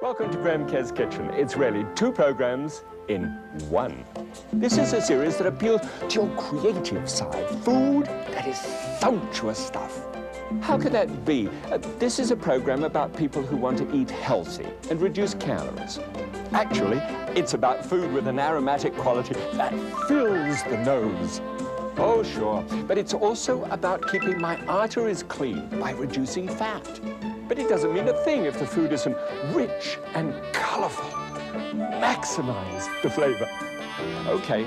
Welcome to Graham Kerr's Kitchen. It's really two programs in one. This is a series that appeals to your creative side, food that is sumptuous stuff. How could that be? This is a program about people who want to eat healthy and reduce calories. Actually, it's about food with an aromatic quality that fills the nose. Oh, sure, but it's also about keeping my arteries clean by reducing fat. But it doesn't mean a thing if the food isn't rich and colorful. Maximize the flavor. Okay,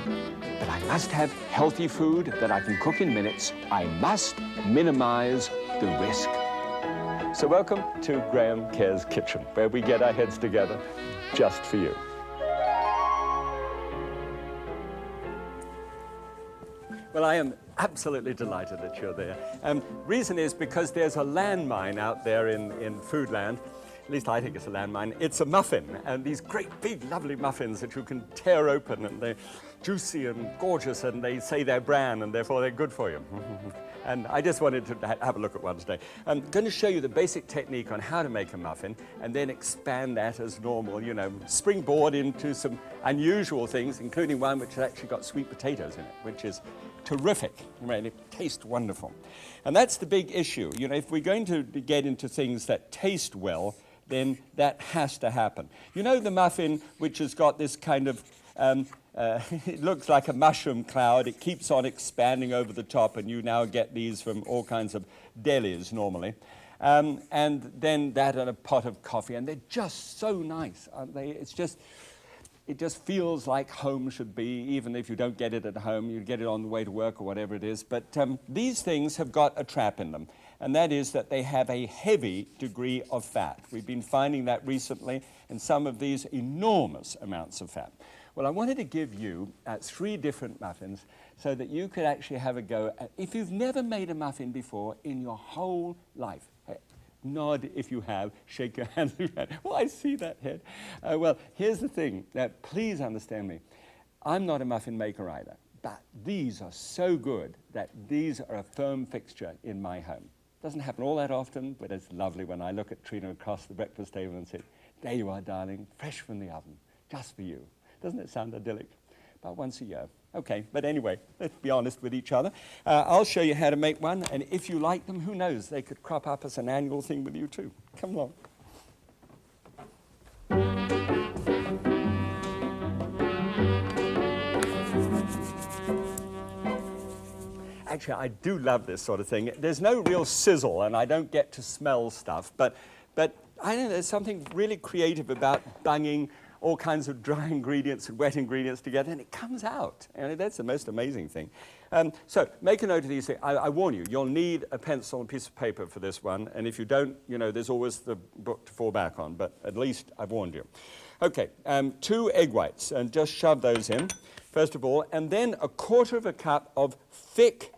but I must have healthy food that I can cook in minutes. I must minimize the risk. So welcome to Graham Kerr's Kitchen, where we get our heads together just for you. Well, I am absolutely delighted that you're there. Reason is because there's a landmine out there in Foodland. At least I think it's a landmine. It's a muffin, and these great big lovely muffins that you can tear open, and they're juicy and gorgeous, and they say they're Bran, and therefore they're good for you. And I just wanted to have a look at one today. I'm going to show you the basic technique on how to make a muffin, and then expand that as normal, you know, springboard into some unusual things, including one which has actually got sweet potatoes in it, which is terrific. Right? It tastes wonderful. And that's the big issue. You know, if we're going to get into things that taste well, then that has to happen. You know the muffin which has got this kind of, it looks like a mushroom cloud. It keeps on expanding over the top, and you now get these from all kinds of delis normally. And then that and a pot of coffee, and they're just so nice, aren't they? It just feels like home should be, even if you don't get it at home, you get it on the way to work or whatever it is. But these things have got a trap in them, and that is that they have a heavy degree of fat. We've been finding that recently in some of these enormous amounts of fat. Well, I wanted to give you 3 different muffins so that you could actually have a go at, if you've never made a muffin before in your whole life. Nod if you have, shake your hand if you have. Well, I see that head. Well, here's the thing, please understand me. I'm not a muffin maker either, but these are so good that these are a firm fixture in my home. Doesn't happen all that often, but it's lovely when I look at Trina across the breakfast table and say, there you are, darling, fresh from the oven, just for you. Doesn't it sound idyllic? About once a year. Okay, but anyway, let's be honest with each other. I'll show you how to make one, and if you like them, who knows, they could crop up as an annual thing with you too. Come along. Actually, I do love this sort of thing. There's no real sizzle, and I don't get to smell stuff, but I don't know, there's something really creative about bunging all kinds of dry ingredients and wet ingredients together, and it comes out. And that's the most amazing thing. So make a note of these things. I warn you, you'll need a pencil and a piece of paper for this one, and if you don't, you know, there's always the book to fall back on, but at least I've warned you. Okay, 2 egg whites, and just shove those in, first of all, and then 1/4 cup of thick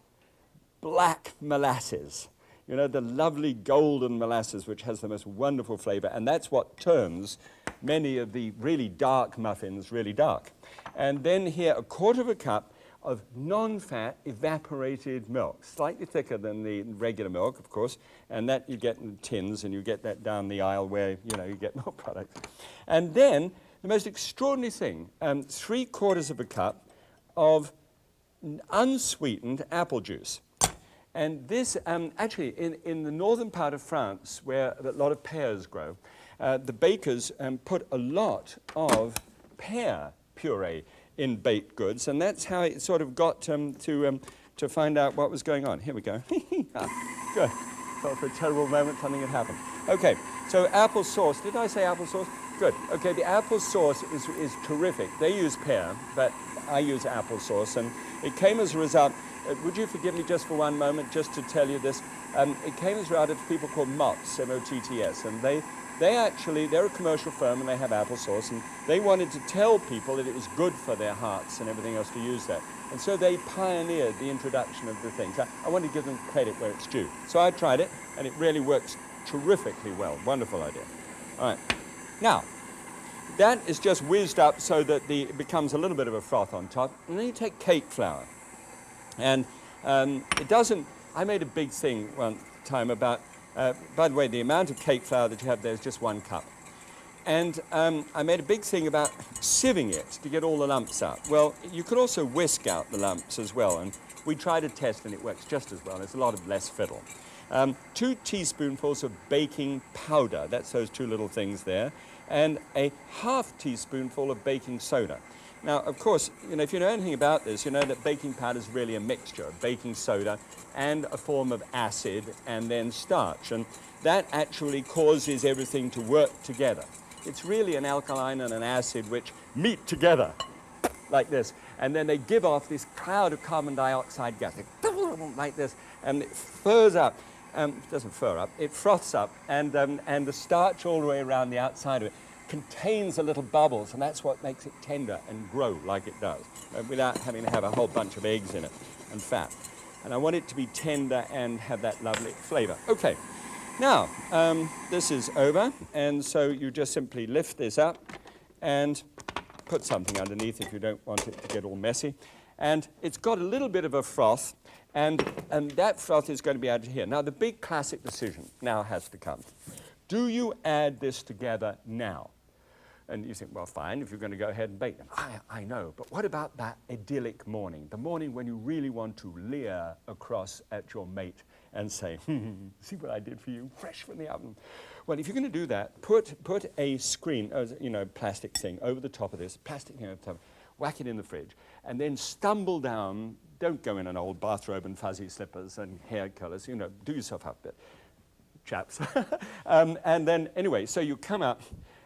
black molasses. You know, the lovely golden molasses, which has the most wonderful flavor, and that's what turns many of the really dark muffins really dark. And then here, 1/4 cup of non-fat evaporated milk, slightly thicker than the regular milk, of course, and that you get in tins, and you get that down the aisle where, you know, you get milk products. And then, the most extraordinary thing, 3/4 cup of unsweetened apple juice. And this, actually, in the northern part of France, where a lot of pears grow, the bakers put a lot of pear puree in baked goods, and that's how it sort of got to find out what was going on. Here we go. Good. Thought for a terrible moment something had happened. Okay, so apple sauce. Did I say apple sauce? Good. Okay, the apple sauce is terrific. They use pear, but I use apple sauce, and it came as a result. Would you forgive me just for one moment, just to tell you this? It came as a result of people called Motts, M-O-T-T-S, and they're a commercial firm, and they have applesauce, and they wanted to tell people that it was good for their hearts and everything else to use that. And so they pioneered the introduction of the thing. So I want to give them credit where it's due. So I tried it, and it really works terrifically well. Wonderful idea. All right. Now, that is just whizzed up so that it becomes a little bit of a froth on top. And then you take cake flour. And it doesn't, I made a big thing one time about, by the way, the amount of cake flour that you have there is just 1 cup. And I made a big thing about sieving it to get all the lumps out. Well, you could also whisk out the lumps as well, and we tried a test and it works just as well. There's a lot of less fiddle. 2 teaspoonfuls of baking powder, that's those 2 little things there, and a ½ teaspoonful of baking soda. Now, of course, if you know anything about this, you know that baking powder is really a mixture of baking soda and a form of acid and then starch, and that actually causes everything to work together. It's really an alkaline and an acid which meet together like this, and then they give off this cloud of carbon dioxide gas, like this, and it furs up. It doesn't fur up, it froths up, and the starch all the way around the outside of it contains the little bubbles, and that's what makes it tender and grow like it does, without having to have a whole bunch of eggs in it and fat. And I want it to be tender and have that lovely flavor. Okay, now this is over, and so you just simply lift this up and put something underneath if you don't want it to get all messy. And it's got a little bit of a froth, and that froth is going to be added here. Now, the big classic decision now has to come. Do you add this together now? And you think, well, fine, if you're going to go ahead and bake them. I know, but what about that idyllic morning, the morning when you really want to leer across at your mate and say, see what I did for you, fresh from the oven. Well, if you're going to do that, put a screen, plastic thing over the top of this, plastic thing over the top, whack it in the fridge, and then stumble down. Don't go in an old bathrobe and fuzzy slippers and hair colors, do yourself up a bit, chaps. And then, anyway, so you come up,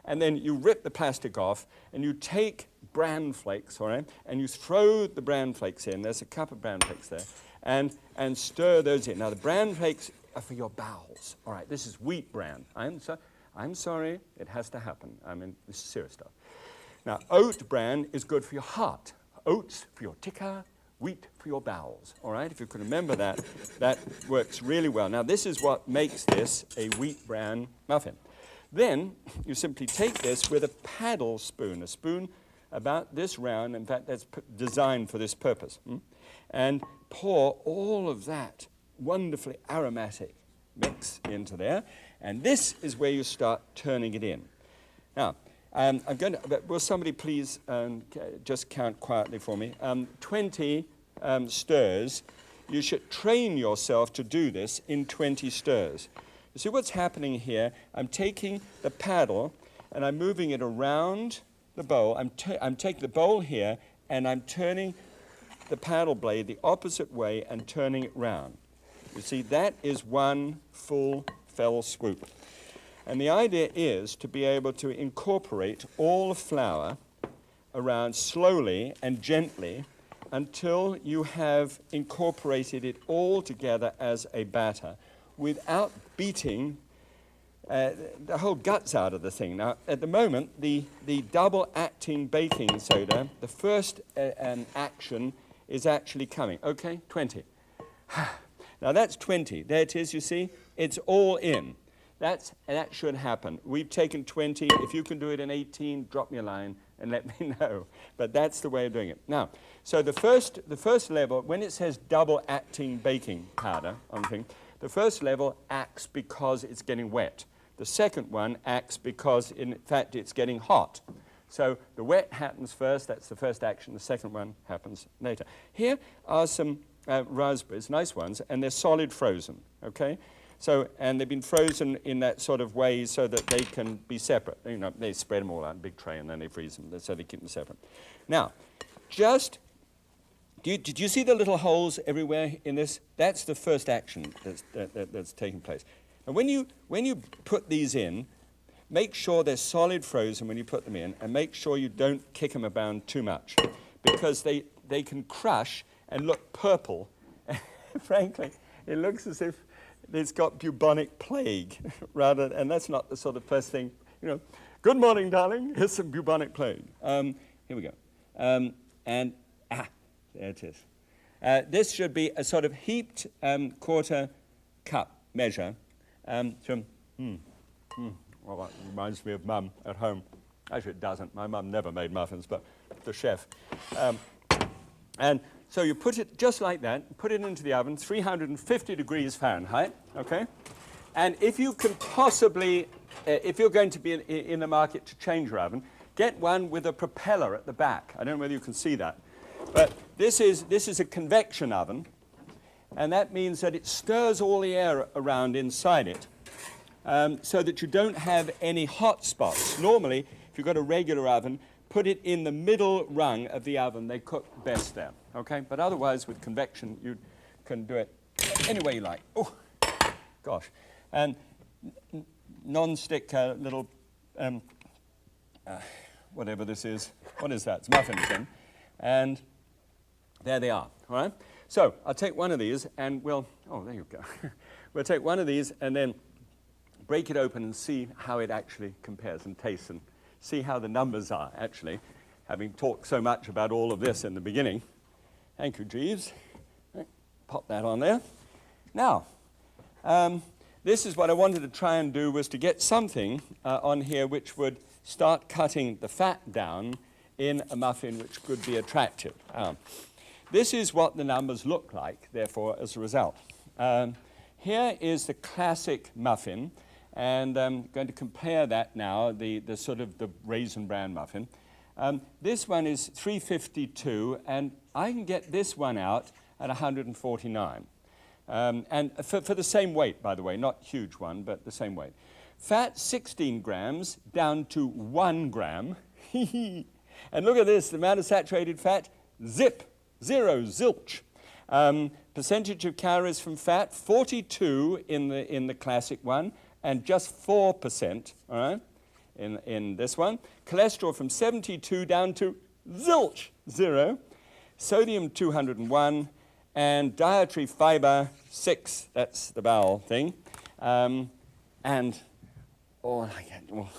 and then you rip the plastic off, and you take bran flakes, all right, and you throw the bran flakes in. There's a cup of bran flakes there, and stir those in. Now, the bran flakes are for your bowels, all right. This is wheat bran. I'm sorry, it has to happen. This is serious stuff. Now, oat bran is good for your heart. Oats for your tikka, wheat for your bowels, all right? If you can remember that, that works really well. Now, this is what makes this a wheat bran muffin. Then you simply take this with a paddle spoon, a spoon about this round, in fact, that's designed for this purpose, and pour all of that wonderfully aromatic mix into there, and this is where you start turning it in. Now, will somebody please just count quietly for me? 20 stirs. You should train yourself to do this in 20 stirs. You see what's happening here? I'm taking the paddle and I'm moving it around the bowl. I'm taking the bowl here and I'm turning the paddle blade the opposite way and turning it round. You see, that is one full fell swoop. And the idea is to be able to incorporate all the flour around slowly and gently until you have incorporated it all together as a batter without beating the whole guts out of the thing. Now, at the moment, the double-acting baking soda, the first action is actually coming. Okay, 20. Now, that's 20. There it is, you see? It's all in. That should happen. We've taken 20. If you can do it in 18, drop me a line and let me know. But that's the way of doing it. Now, so the first level, when it says double-acting baking powder on the thing, the first level acts because it's getting wet. The second one acts because, in fact, it's getting hot. So the wet happens first. That's the first action. The second one happens later. Here are some raspberries, nice ones, and they're solid frozen, okay? So, and they've been frozen in that sort of way so that they can be separate. They spread them all out in a big tray and then they freeze them so they keep them separate. Now, did you see the little holes everywhere in this? That's the first action that's taking place. And when you put these in, make sure they're solid frozen when you put them in, and make sure you don't kick them around too much, because they can crush and look purple. Frankly, it looks as if it's got bubonic plague, and that's not the sort of first thing, good morning, darling, here's some bubonic plague. Here we go. There it is. This should be a sort of heaped quarter cup measure. Well, that reminds me of Mum at home. Actually, it doesn't. My mum never made muffins, but the chef. And so you put it just like that, put it into the oven, 350 degrees Fahrenheit, okay? And if you can possibly if you're going to be in the market to change your oven, get one with a propeller at the back. I don't know whether you can see that. But this is a convection oven, and that means that it stirs all the air around inside it so that you don't have any hot spots. Normally, if you've got a regular oven, put it in the middle rung of the oven. They cook best there, okay? But otherwise, with convection, you can do it any way you like. Oh, gosh. And non-stick little, whatever this is. What is that? It's muffins in. And there they are, all right? So I'll take one of these and we'll, oh, there you go. We'll take one of these and then break it open and see how it actually compares and tastes and see how the numbers are, actually, having talked so much about all of this in the beginning. Thank you, Jeeves. Right, pop that on there. Now, this is what I wanted to try and do, was to get something on here which would start cutting the fat down in a muffin which could be attractive. This is what the numbers look like, therefore, as a result. Here is the classic muffin, and I'm going to compare that now, the sort of the Raisin Bran muffin. This one is 352, and I can get this one out at 149. And for the same weight, by the way, not huge one, but the same weight. Fat, 16 grams, down to 1 gram. And look at this, the amount of saturated fat, zip, 0, zilch. Percentage of calories from fat, 42 in the classic one, and just 4%, all right, in this one. Cholesterol from 72 down to zilch, 0. Sodium, 201. And dietary fiber, 6, that's the bowel thing. And all I get, well,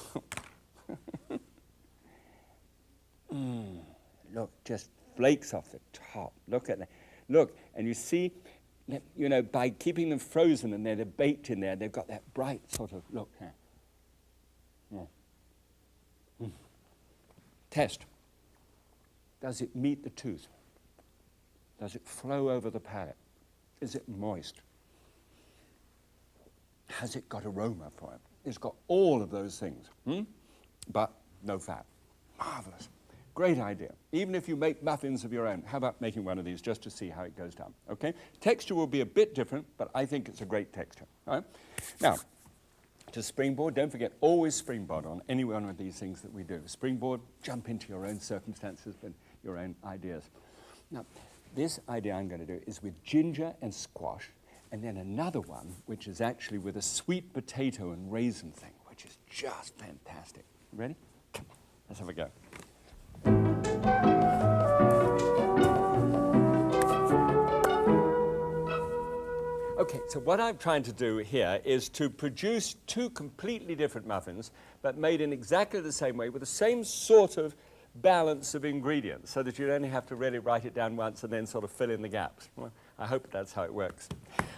look, just flakes off the top. Look at that. Look, and you see, you know, by keeping them frozen and they're baked in there, they've got that bright sort of look. Yeah. Test. Does it meet the tooth? Does it flow over the palate? Is it moist? Has it got aroma for it? It's got all of those things, but no fat. Marvelous. Great idea. Even if you make muffins of your own, how about making one of these just to see how it goes down, okay? Texture will be a bit different, but I think it's a great texture, all right? Now, to springboard, don't forget, always springboard on any one of these things that we do. Springboard, jump into your own circumstances and your own ideas. Now, this idea I'm going to do is with ginger and squash, and then another one, which is actually with a sweet potato and raisin thing, which is just fantastic. Ready? Come on, let's have a go. Okay, so what I'm trying to do here is to produce two completely different muffins, but made in exactly the same way with the same sort of balance of ingredients, so that you only have to really write it down once and then sort of fill in the gaps. Well, I hope that's how it works.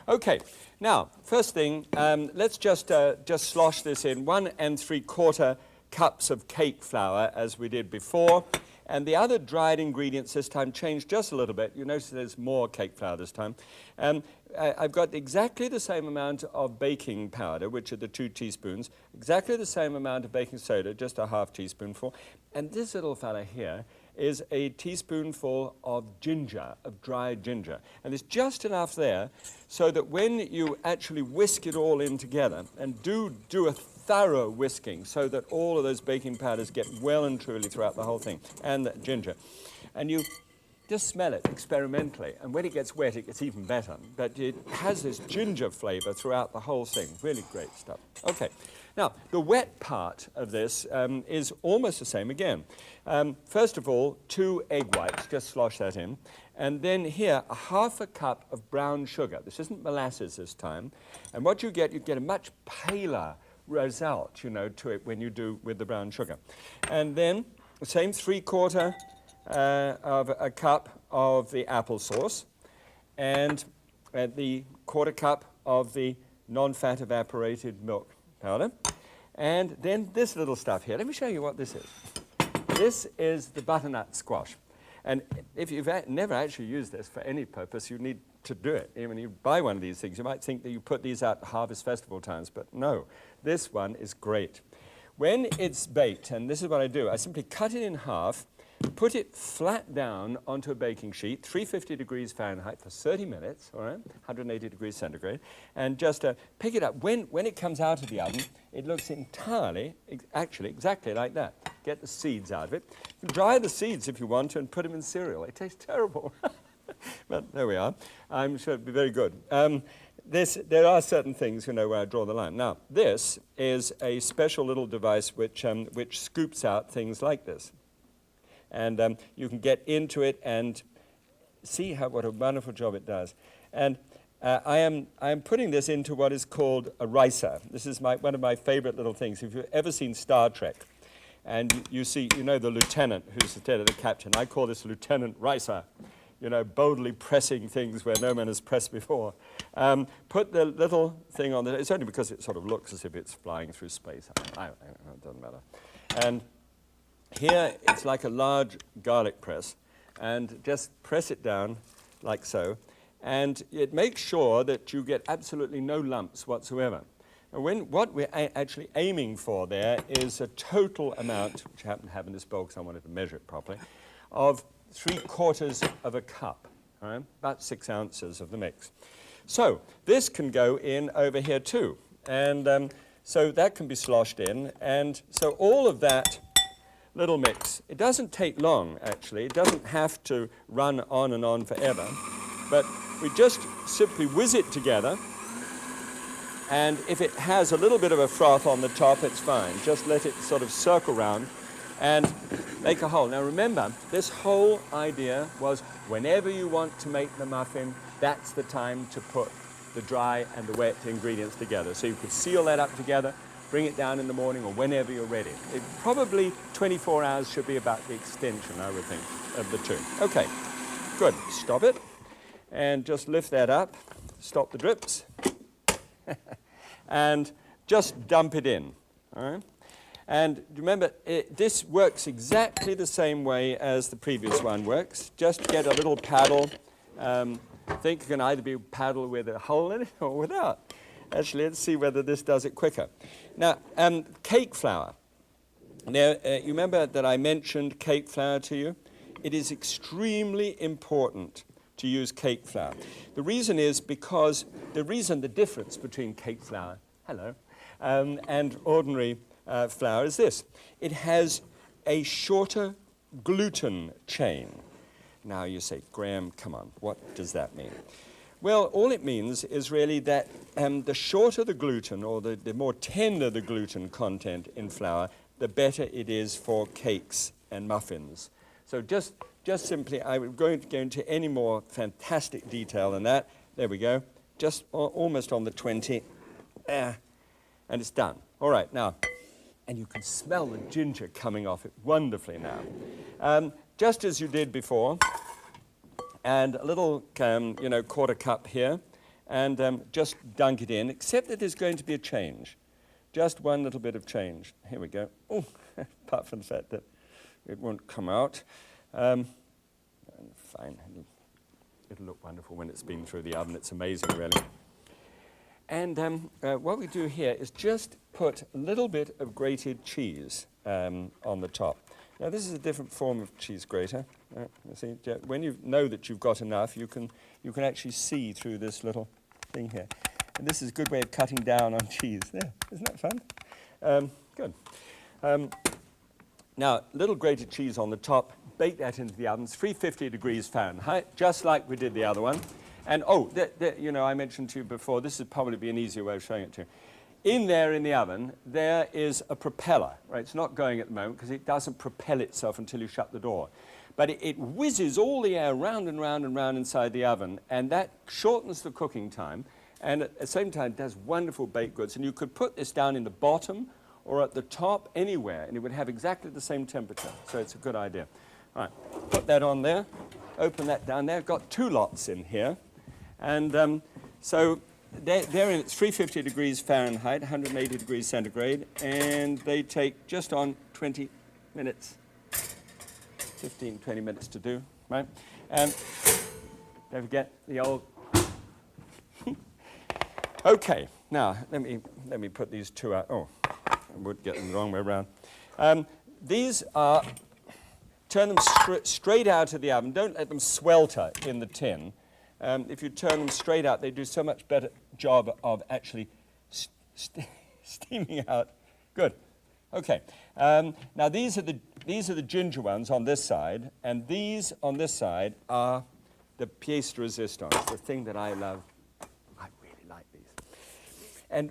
Okay, now, first thing, let's just slosh this in 1 3/4 cups of cake flour, as we did before. And the other dried ingredients this time changed just a little bit. You notice there's more cake flour this time. I've got exactly the same amount of baking powder, which are the 2 teaspoons, exactly the same amount of baking soda, just a half teaspoonful. And this little fella here is a teaspoonful of ginger, of dried ginger. And there's just enough there so that when you actually whisk it all in together, and do a thorough whisking so that all of those baking powders get well and truly throughout the whole thing, and the ginger. And you just smell it experimentally, and when it gets wet, it gets even better. But it has this ginger flavor throughout the whole thing. Really great stuff. Okay, now, the wet part of this is almost the same again. First of all, 2 egg whites, just slosh that in. And then here, a 1/2 cup of brown sugar. This isn't molasses this time. And what you get a much paler result, you know, to it when you do with the brown sugar. And then the same 3/4 of a cup of the applesauce, and the 1/4 cup of the non-fat evaporated milk powder. And then this little stuff here. Let me show you what this is. This is the butternut squash. And if you've never actually used this for any purpose, you need to do it. When you buy one of these things, you might think that you put these out at Harvest Festival times, but no, this one is great. When it's baked, and this is what I do, I simply cut it in half, put it flat down onto a baking sheet, 350 degrees Fahrenheit for 30 minutes, all right, 180 degrees centigrade, and just pick it up. When it comes out of the oven, it looks entirely, actually, exactly like that. Get the seeds out of it. You can dry the seeds if you want to and put them in cereal. It tastes terrible. But there we are. I'm sure it'll be very good. There are certain things, where I draw the line. Now, this is a special little device which scoops out things like this. And you can get into it and see what a wonderful job it does. And I am putting this into what is called a ricer. This is one of my favorite little things. If you've ever seen Star Trek, and you see, the lieutenant who's instead of the captain, I call this Lieutenant Ricer, boldly pressing things where no man has pressed before. Put the little thing on it's only because it sort of looks as if it's flying through space. It doesn't matter. And here it's like a large garlic press, and just press it down like so, and it makes sure that you get absolutely no lumps whatsoever. And what we're actually aiming for there is a total amount, which I happen to have in this bowl because I wanted to measure it properly, of 3/4 of a cup, all right? About 6 ounces of the mix. So this can go in over here too, and so that can be sloshed in, and so all of that little mix, it doesn't take long actually, it doesn't have to run on and on forever, but we just simply whiz it together, and if it has a little bit of a froth on the top, it's fine. Just let it sort of circle round and make a hole. Now remember, this whole idea was whenever you want to make the muffin, that's the time to put the dry and the wet ingredients together. So you could seal that up together, bring it down in the morning or whenever you're ready. Probably 24 hours should be about the extension, I would think, of the two. Okay, good. Stop it and just lift that up. Stop the drips. And just dump it in, all right? And remember, this works exactly the same way as the previous one works. Just get a little paddle. I think it can either be a paddle with a hole in it or without. Actually, let's see whether this does it quicker. Now, cake flour. Now, you remember that I mentioned cake flour to you? It is extremely important to use cake flour. The reason is because the difference between cake flour, and ordinary flour is this. It has a shorter gluten chain. Now you say, Graham, come on, what does that mean? Well, all it means is really that the shorter the gluten, or the more tender the gluten content in flour, the better it is for cakes and muffins. So just simply, I would go into any more fantastic detail than that. There we go. Just almost on the 20. And it's done. All right, now, and you can smell the ginger coming off it wonderfully now. Just as you did before, and a little, 1/4 cup here, and just dunk it in, except that there's going to be a change. Just one little bit of change. Here we go. Oh, apart from the fact that it won't come out. Fine. It'll look wonderful when it's been through the oven. It's amazing, really. And what we do here is just put a little bit of grated cheese on the top. Now, this is a different form of cheese grater. You see, when you know that you've got enough, you can actually see through this little thing here. And this is a good way of cutting down on cheese. There, isn't that fun? Good. Now, little grated cheese on the top. Bake that into the oven. It's 350 degrees Fahrenheit, just like we did the other one. And I mentioned to you before, this would probably be an easier way of showing it to you. In there in the oven, there is a propeller, right? It's not going at the moment because it doesn't propel itself until you shut the door. But it whizzes all the air round and round and round inside the oven, and that shortens the cooking time, and at the same time does wonderful baked goods. And you could put this down in the bottom or at the top, anywhere, and it would have exactly the same temperature. So it's a good idea. All right, put that on there, open that down there. Got 2 lots in here. And so they're in 350 degrees Fahrenheit, 180 degrees centigrade, and they take just on 20 minutes, 15, 20 minutes to do, right? And don't forget the old Okay, now let me put these two out. Oh, I would get them the wrong way around. These are, turn them straight out of the oven. Don't let them swelter in the tin. If you turn them straight out, they do so much better job of actually steaming out. Good. Okay. Now these are the ginger ones on this side, and these on this side are the pièce de résistance, the thing that I love. I really like these. And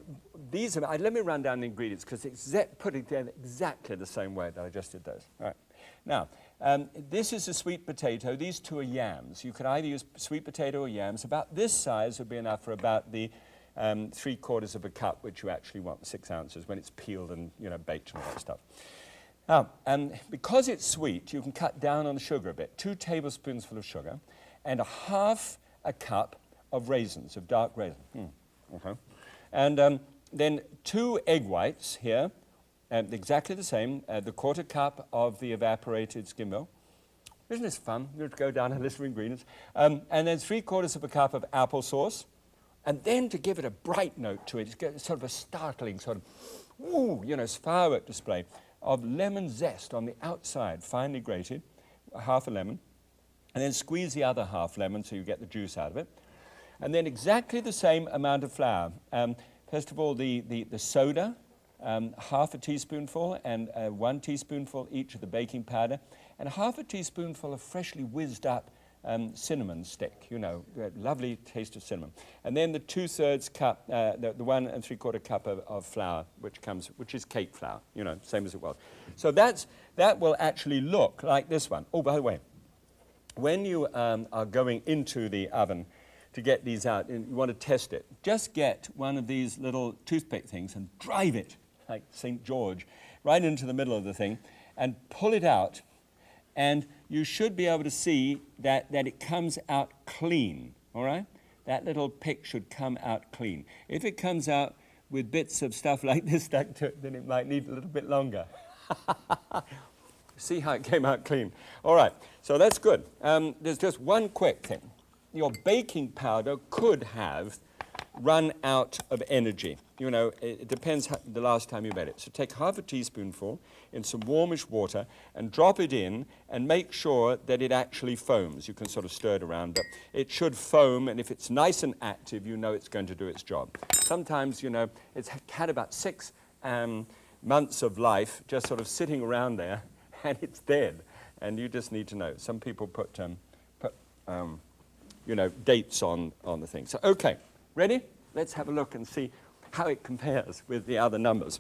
these are, let me run down the ingredients because it's put it together exactly the same way that I just did those. All right. Now, this is a sweet potato. These two are yams. You could either use sweet potato or yams. About this size would be enough for about the 3/4 of a cup, which you actually want 6 ounces when it's peeled and baked and all that stuff. Now, because it's sweet, you can cut down on the sugar a bit. 2 tablespoonsful of sugar and 1/2 a cup of raisins, of dark raisin. Okay. And then 2 egg whites here, exactly the same, the 1/4 cup of the evaporated skim milk. Isn't this fun? You go down a list of ingredients. And then 3/4 of a cup of applesauce. And then to give it a bright note to it, it's sort of a startling sort of, firework display of lemon zest on the outside, finely grated, 1/2 a lemon. And then squeeze the other 1/2 lemon so you get the juice out of it. And then exactly the same amount of flour. First of all, the soda, 1/2 a teaspoonful, and 1 teaspoonful each of the baking powder, and 1/2 a teaspoonful of freshly whizzed up cinnamon stick, lovely taste of cinnamon. And then the 2/3 cup, the 1 3/4 cup of flour, which is cake flour, same as it was. So that will actually look like this one. Oh, by the way, when you are going into the oven to get these out and you want to test it, just get one of these little toothpick things and drive it, like St. George, right into the middle of the thing and pull it out, and you should be able to see that it comes out clean, all right? That little pick should come out clean. If it comes out with bits of stuff like this stuck to it, then it might need a little bit longer. See how it came out clean. All right, so that's good. There's just one quick thing. Your baking powder could have run out of energy. It depends the last time you made it. So take 1/2 a teaspoonful in some warmish water and drop it in and make sure that it actually foams. You can sort of stir it around, but it should foam, and if it's nice and active, it's going to do its job. Sometimes, it's had about 6 months of life just sort of sitting around there, and it's dead, and you just need to know. Some people put dates on the thing. So, okay, ready? Let's have a look and see how it compares with the other numbers.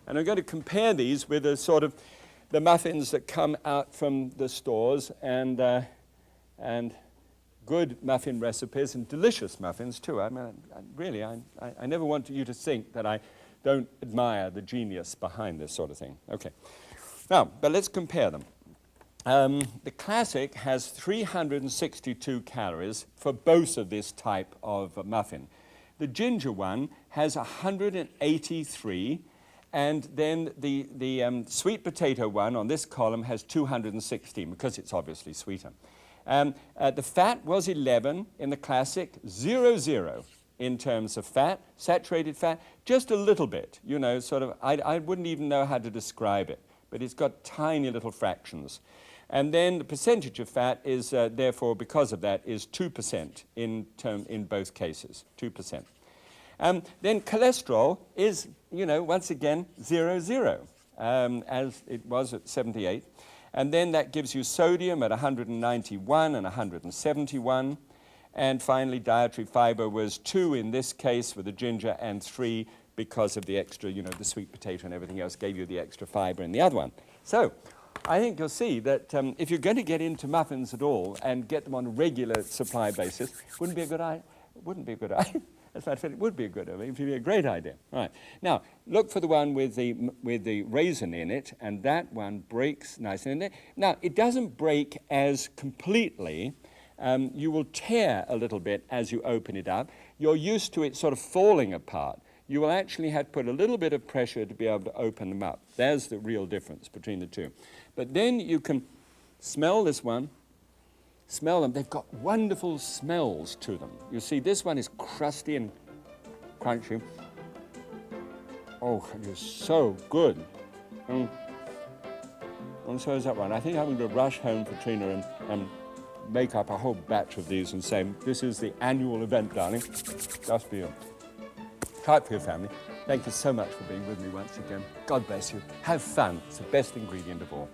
And I'm going to compare these with the muffins that come out from the stores and good muffin recipes and delicious muffins too. I mean, I never want you to think that I don't admire the genius behind this sort of thing. Okay. Now, but let's compare them. The classic has 362 calories for both of this type of muffin. The ginger one has 183, and then the sweet potato one on this column has 216 because it's obviously sweeter. The fat was 11 in the classic, 0 in terms of fat, saturated fat, just a little bit, I wouldn't even know how to describe it, but it's got tiny little fractions. And then the percentage of fat is, therefore, because of that, is 2% in both cases, 2%. Then cholesterol is, once again, 0, as it was at 78. And then that gives you sodium at 191 and 171. And finally, dietary fiber was 2 in this case for the ginger and 3 because of the extra, the sweet potato and everything else gave you the extra fiber in the other one. So I think you'll see that if you're going to get into muffins at all and get them on a regular supply basis, wouldn't be a good idea. As a matter of fact, it would be a good idea. It would be a great idea. All right. Now, look for the one with the raisin in it, and that one breaks nicely in there. Now, it doesn't break as completely. You will tear a little bit as you open it up. You're used to it sort of falling apart. You will actually have to put a little bit of pressure to be able to open them up. There's the real difference between the two. But then you can smell this one, smell them. They've got wonderful smells to them. You see, this one is crusty and crunchy. Oh, it is so good. And so is that one. I think I'm going to rush home for Trina and make up a whole batch of these and say, this is the annual event, darling. Just for you. Try it for your family. Thank you so much for being with me once again. God bless you. Have fun. It's the best ingredient of all.